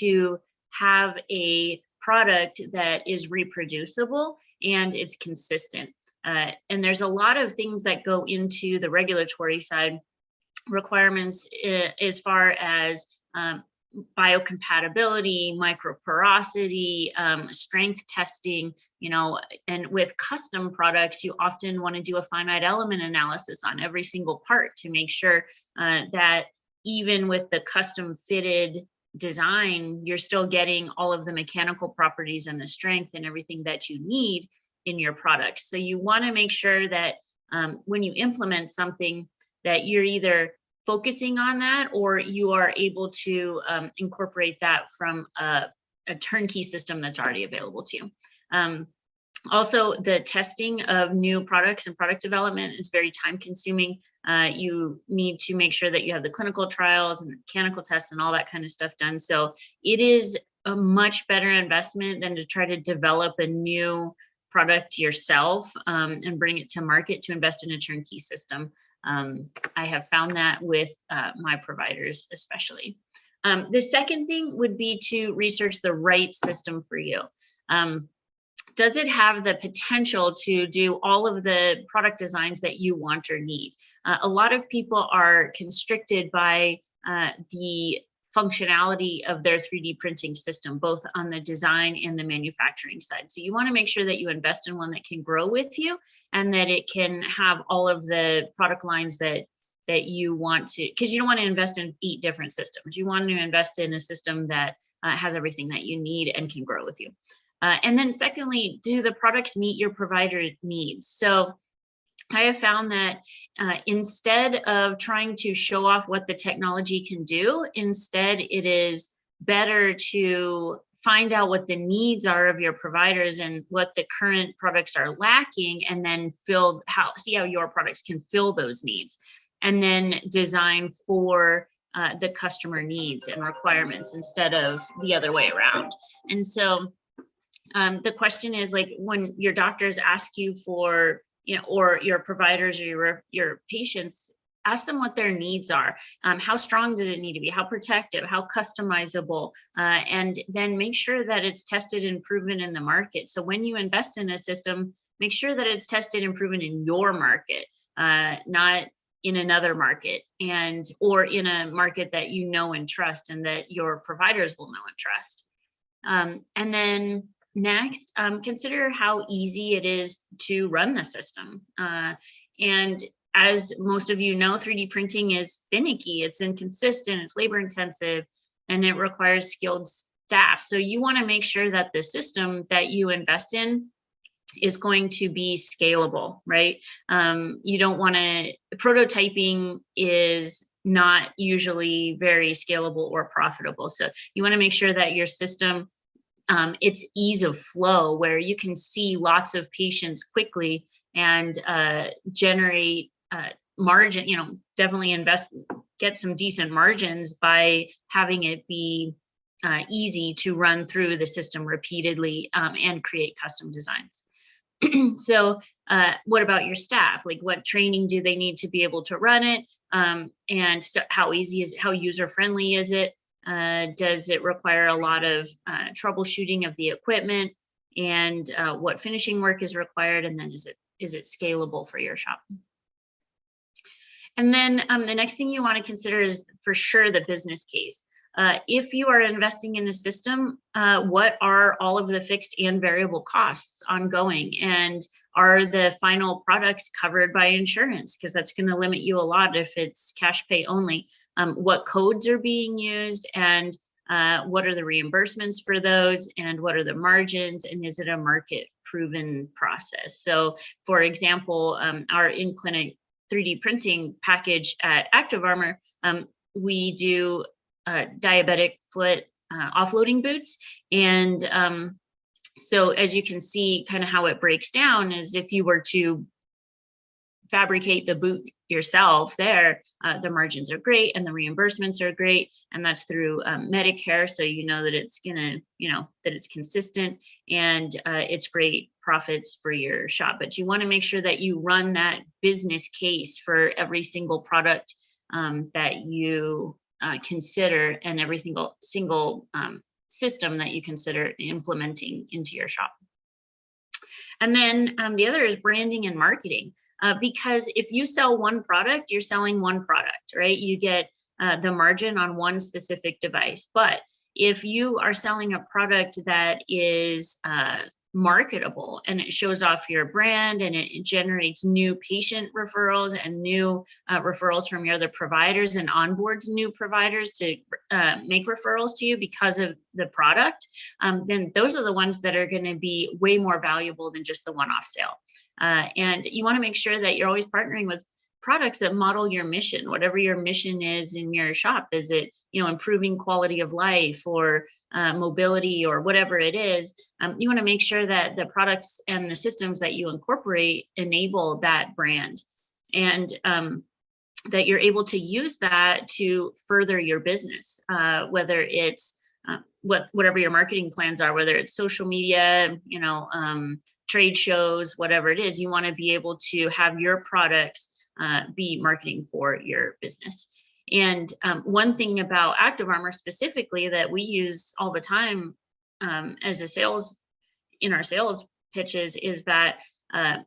to have a product that is reproducible and it's consistent. And there's a lot of things that go into the regulatory side requirements as far as biocompatibility, microporosity, strength testing, and with custom products, you often want to do a finite element analysis on every single part to make sure that even with the custom fitted design, you're still getting all of the mechanical properties and the strength and everything that you need in your products. So you want to make sure that when you implement something, that you're either focusing on that or you are able to incorporate that from a turnkey system that's already available to you. Also, the testing of new products and product development is very time consuming. You need to make sure that you have the clinical trials and mechanical tests and all that kind of stuff done. So it is a much better investment than to try to develop a new product yourself and bring it to market, to invest in a turnkey system. I have found that with my providers, especially. The second thing would be to research the right system for you. Does it have the potential to do all of the product designs that you want or need? A lot of people are constricted by the functionality of their 3D printing system, both on the design and the manufacturing side. So you want to make sure that you invest in one that can grow with you and that it can have all of the product lines that you want to, because you don't want to invest in 8 different systems. You want to invest in a system that has everything that you need and can grow with you. And then secondly, do the products meet your provider needs? So I have found that instead of trying to show off what the technology can do, instead it is better to find out what the needs are of your providers and what the current products are lacking, and then see how your products can fill those needs, and then design for the customer needs and requirements instead of the other way around. And so the question is, like, when your doctors ask you for, or your providers or your patients, ask them what their needs are. How strong does it need to be? How protective? How customizable? And then make sure that it's tested and proven in the market. So when you invest in a system, make sure that it's tested and proven in your market, not in another market, or in a market that you know and trust, and that your providers will know and trust. And then next, consider how easy it is to run the system. And as most of you know, 3D printing is finicky, it's inconsistent, it's labor intensive, and it requires skilled staff. So you want to make sure that the system that you invest in is going to be scalable, right? You don't want to, prototyping is not usually very scalable or profitable. So you want to make sure that your system, it's ease of flow, where you can see lots of patients quickly and generate margin, definitely get some decent margins by having it be easy to run through the system repeatedly and create custom designs. So what about your staff? Like, what training do they need to be able to run it? And how easy is it? How user-friendly is it? Does it require a lot of troubleshooting of the equipment? And what finishing work is required? And then is it scalable for your shop? And then the next thing you want to consider is, for sure, the business case. If you are investing in a system, what are all of the fixed and variable costs ongoing? And are the final products covered by insurance? Because that's going to limit you a lot if it's cash pay only. What codes are being used, and what are the reimbursements for those, and what are the margins, and is it a market proven process? So for example, our in-clinic 3D printing package at Active Armor, we do diabetic foot offloading boots. And so as you can see, kind of how it breaks down is, if you were to fabricate the boot yourself there, the margins are great and the reimbursements are great, and that's through Medicare, so you know that it's gonna, that it's consistent, and it's great profits for your shop. But you want to make sure that you run that business case for every single product that you consider, and every single system that you consider implementing into your shop. And then the other is branding and marketing. Because if you sell one product, you're selling one product, right? You get the margin on one specific device. But if you are selling a product that is marketable and it shows off your brand and it generates new patient referrals and new referrals from your other providers and onboards new providers to make referrals to you because of the product, then those are the ones that are going to be way more valuable than just the one-off sale. And you want to make sure that you're always partnering with products that model your mission, whatever your mission is in your shop. Is it, improving quality of life or mobility or whatever it is? You want to make sure that the products and the systems that you incorporate enable that brand, and that you're able to use that to further your business, whether it's whatever your marketing plans are, whether it's social media, trade shows, whatever it is. You want to be able to have your products be marketing for your business. And one thing about Active Armor specifically that we use all the time as in our sales pitches is that a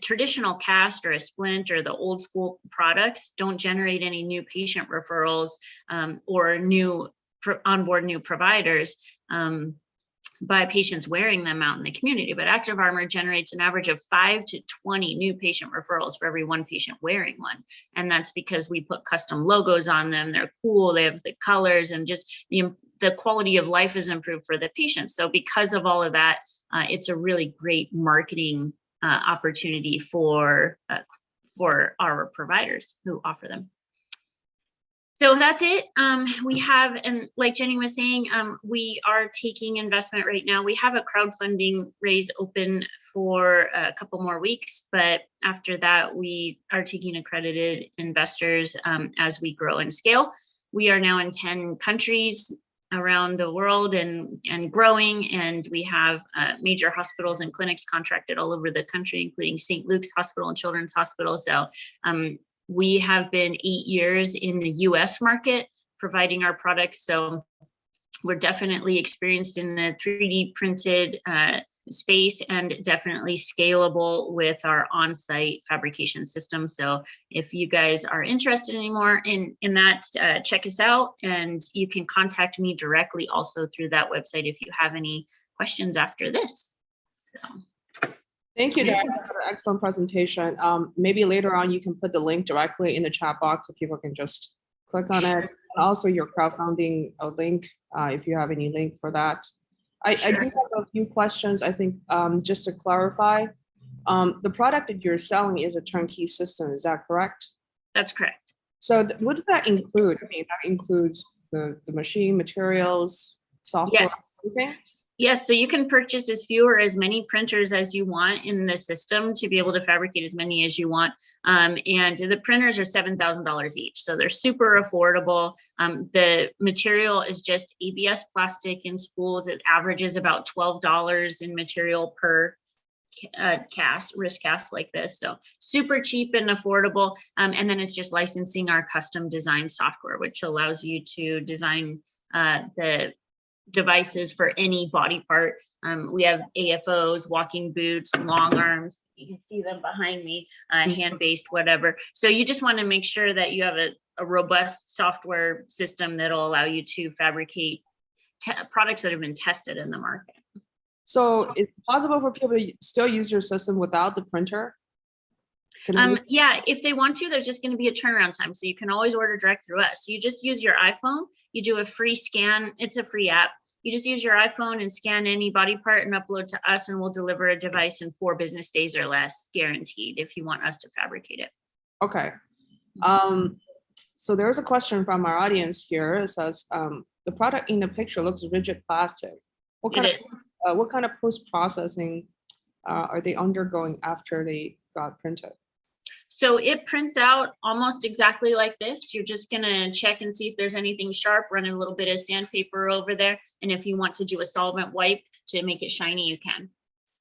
traditional cast or a splint or the old school products don't generate any new patient referrals or onboard new providers by patients wearing them out in the community. But Active Armor generates an average of 5 to 20 new patient referrals for every one patient wearing one. And that's because we put custom logos on them. They're cool. They have the colors, and just the quality of life is improved for the patient. So because of all of that, it's a really great marketing opportunity for our providers who offer them. So that's it. We have, and like Jenny was saying, we are taking investment right now. We have a crowdfunding raise open for a couple more weeks, but after that, we are taking accredited investors as we grow and scale. We are now in 10 countries around the world and growing, and we have major hospitals and clinics contracted all over the country, including St. Luke's Hospital and Children's Hospital. So we have been 8 years in the US market providing our products. So we're definitely experienced in the 3D printed space and definitely scalable with our on-site fabrication system. So if you guys are interested anymore in that, check us out, and you can contact me directly also through that website if you have any questions after this. So. Thank you, Diana, for the excellent presentation. Maybe later on you can put the link directly in the chat box so people can just click on it. And also your crowdfunding link, if you have any link for that. I do have a few questions, I think, just to clarify. The product that you're selling is a turnkey system, is that correct? That's correct. So what does that include? I mean, that includes the machine, materials, software, yes. everything? Yes, so you can purchase as few or as many printers as you want in the system to be able to fabricate as many as you want. And the printers are $7,000 each, so they're super affordable. The material is just ABS plastic in spools. It averages about $12 in material per wrist cast like this. So super cheap and affordable. And then it's just licensing our custom design software, which allows you to design the devices for any body part. We have AFOs, walking boots, long arms. You can see them behind me, hand-based, whatever. So you just want to make sure that you have a robust software system that'll allow you to fabricate products that have been tested in the market. So it's possible for people to still use your system without the printer? Yeah, if they want to, there's just going to be a turnaround time. So you can always order direct through us. You just use your iPhone, you do a free scan. It's a free app. You just use your iPhone and scan any body part and upload to us, and we'll deliver a device in 4 business days or less, guaranteed, if you want us to fabricate it. Okay. So there's a question from our audience here. It says, the product in the picture looks rigid plastic. What kind of post-processing are they undergoing after they got printed? So it prints out almost exactly like this. You're just gonna check and see if there's anything sharp, run a little bit of sandpaper over there. And if you want to do a solvent wipe to make it shiny, you can,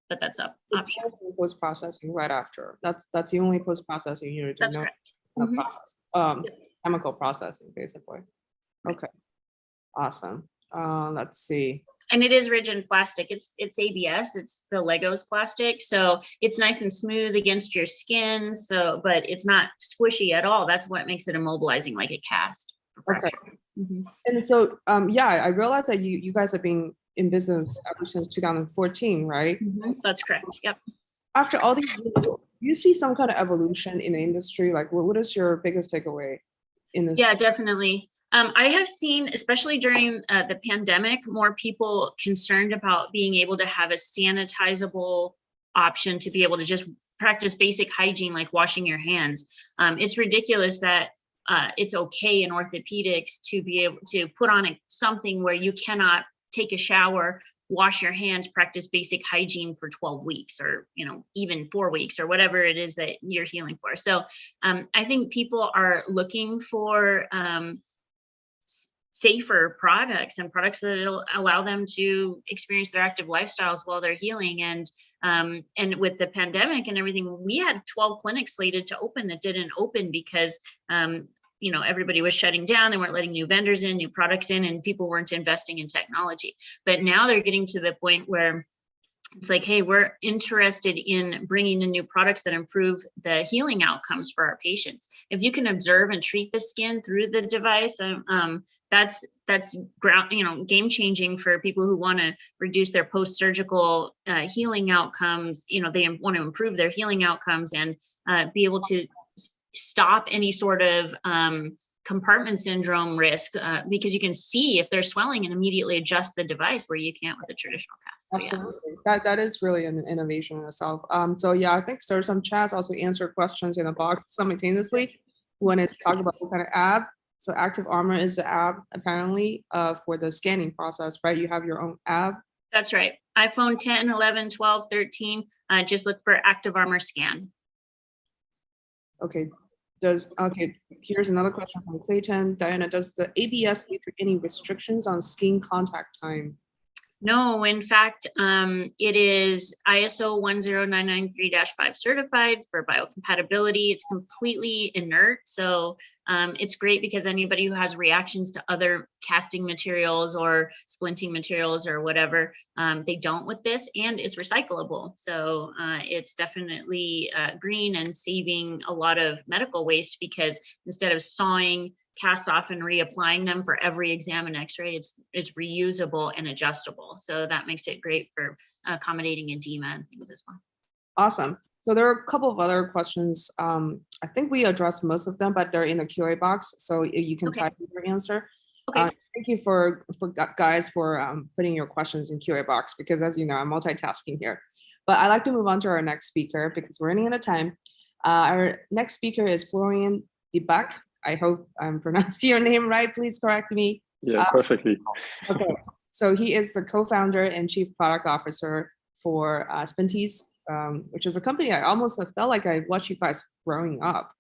but that's up option. Post-processing right after. That's the only post-processing you do. That's correct. Chemical processing, basically. Okay, awesome. Let's see. And it is rigid plastic. It's ABS. It's the Legos plastic, so it's nice and smooth against your skin. So, but it's not squishy at all. That's what makes it immobilizing, like a cast. Okay. And so, yeah, I realized that you guys have been in business ever since 2014, right? That's correct. Yep. After all these years, do you see some kind of evolution in the industry? Like, what is your biggest takeaway in this? Yeah, definitely. I have seen, especially during the pandemic, more people concerned about being able to have a sanitizable option to be able to just practice basic hygiene, like washing your hands. It's ridiculous that it's okay in orthopedics to be able to put on something where you cannot take a shower, wash your hands, practice basic hygiene for 12 weeks or, even 4 weeks or whatever it is that you're healing for. So I think people are looking for safer products and products that will allow them to experience their active lifestyles while they're healing. And with the pandemic and everything, we had 12 clinics slated to open that didn't open because everybody was shutting down. They weren't letting new vendors in, new products in, and people weren't investing in technology. But now they're getting to the point where it's like, hey, we're interested in bringing in new products that improve the healing outcomes for our patients. If you can observe and treat the skin through the device, that's game changing for people who want to reduce their post-surgical healing outcomes. They want to improve their healing outcomes and be able to stop any sort of compartment syndrome risk because you can see if there's swelling and immediately adjust the device where you can't with a traditional cast. So, absolutely. Yeah. That is really an innovation in itself. So yeah, I think there's some chats also answer questions in the box simultaneously when it's talking about what kind of app. So Active Armor is the app apparently for the scanning process, right? You have your own app. That's right. iPhone 10, 11, 12, 13, just look for Active Armor Scan. Okay. Here's another question from Clayton. Diana, does the ABS lead to any restrictions on skin contact time? No, in fact, it is ISO 10993-5 certified for biocompatibility. It's completely inert. So it's great because anybody who has reactions to other casting materials or splinting materials or whatever, they don't with this, and it's recyclable. So it's definitely green and saving a lot of medical waste because instead of sawing casts off and reapplying them for every exam and x-ray, it's reusable and adjustable. So that makes it great for accommodating edema and things as well. Awesome. So there are a couple of other questions. I think we addressed most of them, but they're in the QA box, so you can type in your answer. Okay. Thank you for guys for putting your questions in QA box because as you know, I'm multitasking here. But I'd like to move on to our next speaker because we're running out of time. Our next speaker is Florian Debuck. I hope I'm pronouncing your name right. Please correct me. Yeah, perfectly. Okay. So he is the co-founder and chief product officer for Spinties, which is a company I almost felt like I watched you guys growing up.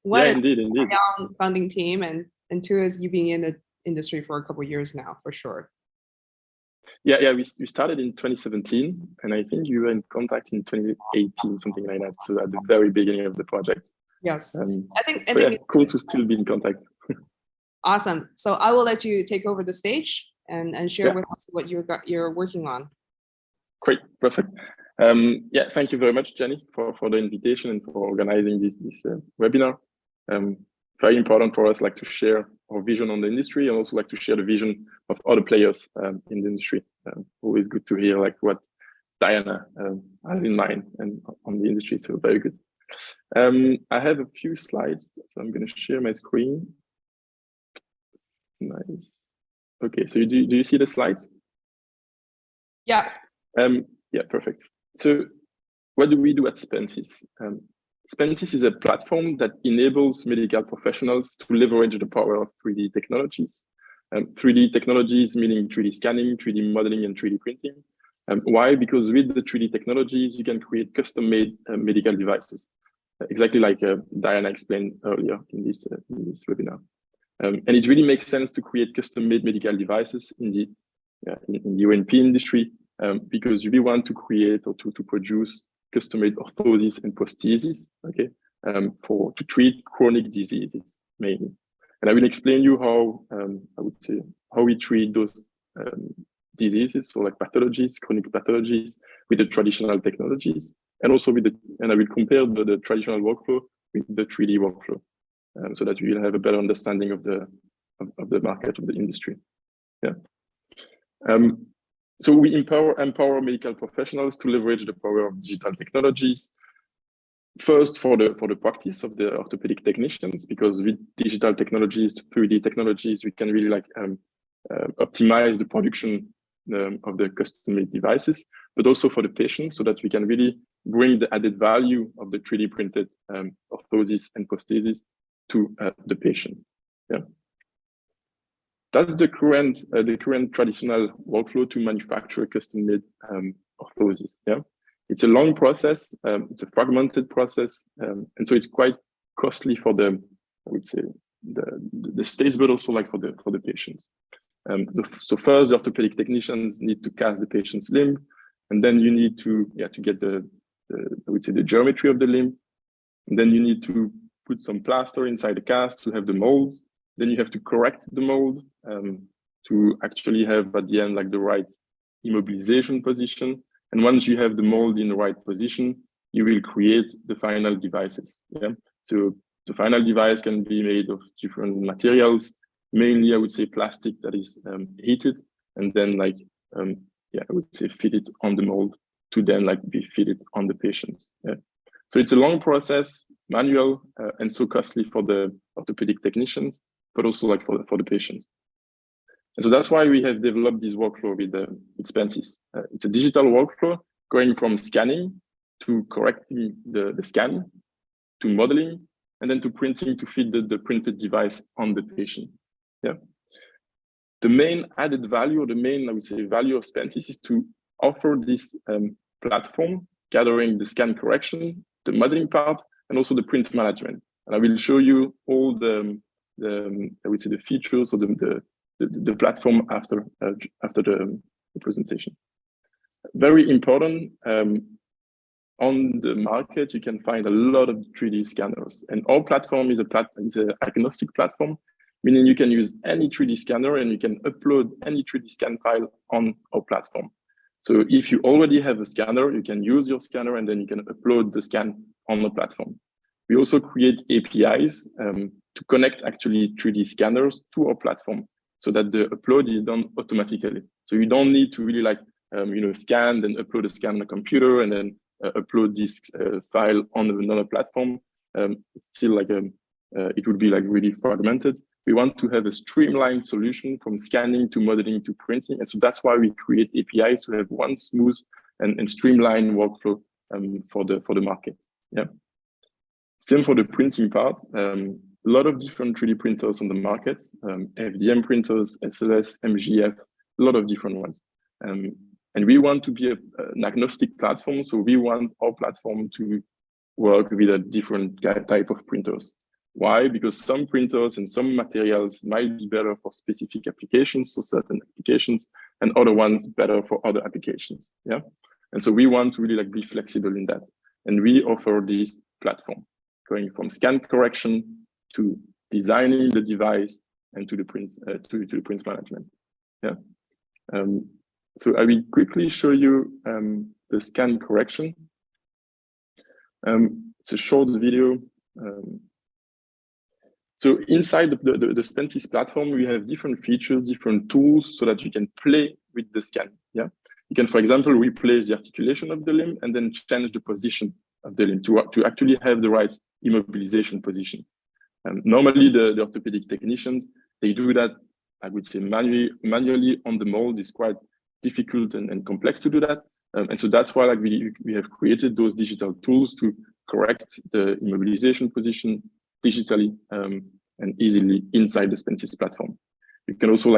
One yeah, indeed. Young founding team, and two is you being in the industry for a couple of years now, for sure. Yeah. We started in 2017, and I think you were in contact in 2018, something like that. So at the very beginning of the project. Yes, I think it's cool to still be in contact. Awesome. So I will let you take over the stage and share with us what you're working on. Great, perfect. Thank you very much, Jenny, for the invitation and for organizing this webinar. Very important for us, to share our vision on the industry and also to share the vision of other players in the industry. Always good to hear what Diana has in mind and on the industry. So very good. I have a few slides, so I'm going to share my screen. Nice. Okay, so do you see the slides? Yeah. Yeah, perfect. So what do we do at Spinties? Spinties is a platform that enables medical professionals to leverage the power of 3D technologies. 3D technologies meaning 3D scanning, 3D modeling, and 3D printing. Why? Because with the 3D technologies, you can create custom-made medical devices, exactly like Diana explained earlier in this webinar. And it really makes sense to create custom-made medical devices in the O&P industry because you really want to create or to produce custom-made orthoses and prostheses, okay, to treat chronic diseases mainly. And I will explain you how I would say how we treat those diseases, so like pathologies, chronic pathologies, with the traditional technologies, and also and I will compare the traditional workflow with the 3D workflow, so that we will have a better understanding of the market, of the industry. Yeah. So we empower medical professionals to leverage the power of digital technologies. First, for the practice of the orthopedic technicians, because with digital technologies, 3D technologies, we can really optimize the production of the custom-made devices, but also for the patient, so that we can really bring the added value of the 3D printed orthoses and prostheses to the patient. Yeah. That's the current traditional workflow to manufacture custom-made orthoses. Yeah, it's a long process. It's a fragmented process, and so it's quite costly for the, I would say, the states, but also like for the patients. So first, the orthopedic technicians need to cast the patient's limb, and then you need to get the I would say the geometry of the limb, and then you need to put some plaster inside the cast to have the mold. Then you have to correct the mold to actually have at the end like the right immobilization position. And once you have the mold in the right position, you will create the final devices. Yeah. So the final device can be made of different materials, mainly I would say plastic that is heated, and then I would say fitted on the mold to then be fitted on the patient. Yeah. So it's a long process, manual, and so costly for the orthopedic technicians, but also for the patient. And so that's why we have developed this workflow with Spentis. It's a digital workflow going from scanning to correcting the scan, to modeling, and then to printing to fit the printed device on the patient. Yeah. The main added value, or the main, I would say, value of Spentis is to offer this platform gathering the scan correction, the modeling part, and also the print management. And I will show you all the I would say the features of the platform after the presentation. Very important, on the market you can find a lot of 3D scanners, and our platform is an agnostic platform, meaning you can use any 3D scanner and you can upload any 3D scan file on our platform. So if you already have a scanner, you can use your scanner and then you can upload the scan on the platform. We also create APIs to connect actually 3D scanners to our platform, so that the upload is done automatically. So you don't need to really scan, then upload a scan on a computer and then upload this file on another platform. It's still it would be really fragmented. We want to have a streamlined solution from scanning to modeling to printing. And so that's why we create APIs to have one smooth and streamlined workflow for the market. Yeah. Same for the printing part. A lot of different 3D printers on the market, FDM printers, SLS, MGF, a lot of different ones. And we want to be an agnostic platform. So we want our platform to work with a different type of printers. Why? Because some printers and some materials might be better for specific applications, so certain applications, and other ones better for other applications. Yeah. And so we want to really be flexible in that. And we offer this platform, going from scan correction to designing the device and to the print to print management. Yeah. So I will quickly show you the scan correction. It's a short video. So inside the Spentis platform, we have different features, different tools, so that you can play with the scan. Yeah, you can, for example, replace the articulation of the limb and then change the position of the limb to actually have the right immobilization position. Normally, the orthopedic technicians, they do that, I would say, manually on the mold. Is quite difficult and complex to do that. And so that's why we have created those digital tools to correct the immobilization position digitally and easily inside the Spentis platform. You can also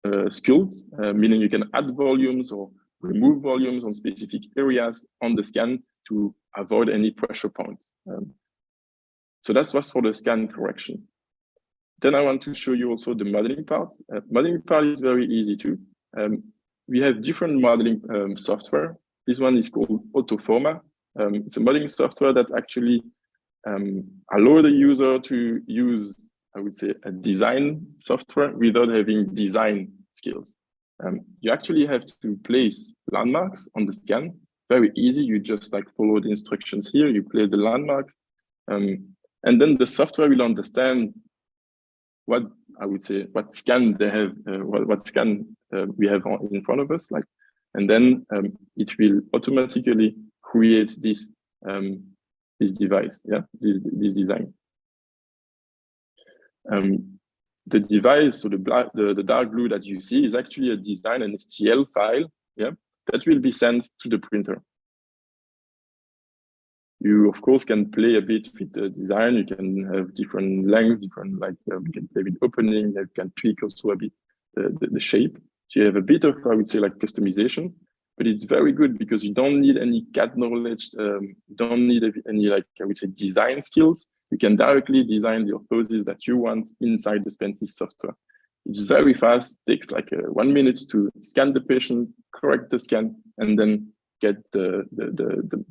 sculpt, meaning you can add volumes or remove volumes on specific areas on the scan to avoid any pressure points. So that's what's for the scan correction. Then I want to show you also the modeling part. Modeling part is very easy too. We have different modeling software. This one is called Autoforma. It's a modeling software that actually allow the user to use I would say, a design software without having design skills. You actually have to place landmarks on the scan. Very easy. You just like follow the instructions here. You place the landmarks, and then the software will understand what I would say, what scan they have, what scan we have in front of us, like, and then it will automatically create this this device, yeah, this design. The device, so the dark blue that you see is actually a design, an STL file, yeah, that will be sent to the printer. You of course can play a bit with the design. You can have different lengths, different like you can play with opening. You can tweak also a bit the shape. So you have a bit of, I would say, like customization, but it's very good because you don't need any CAD knowledge. You don't need any, like, I would say, design skills. You can directly design the orthoses that you want inside the Spentis software. It's very fast. Takes like 1 minute to scan the patient, correct the scan, and then get the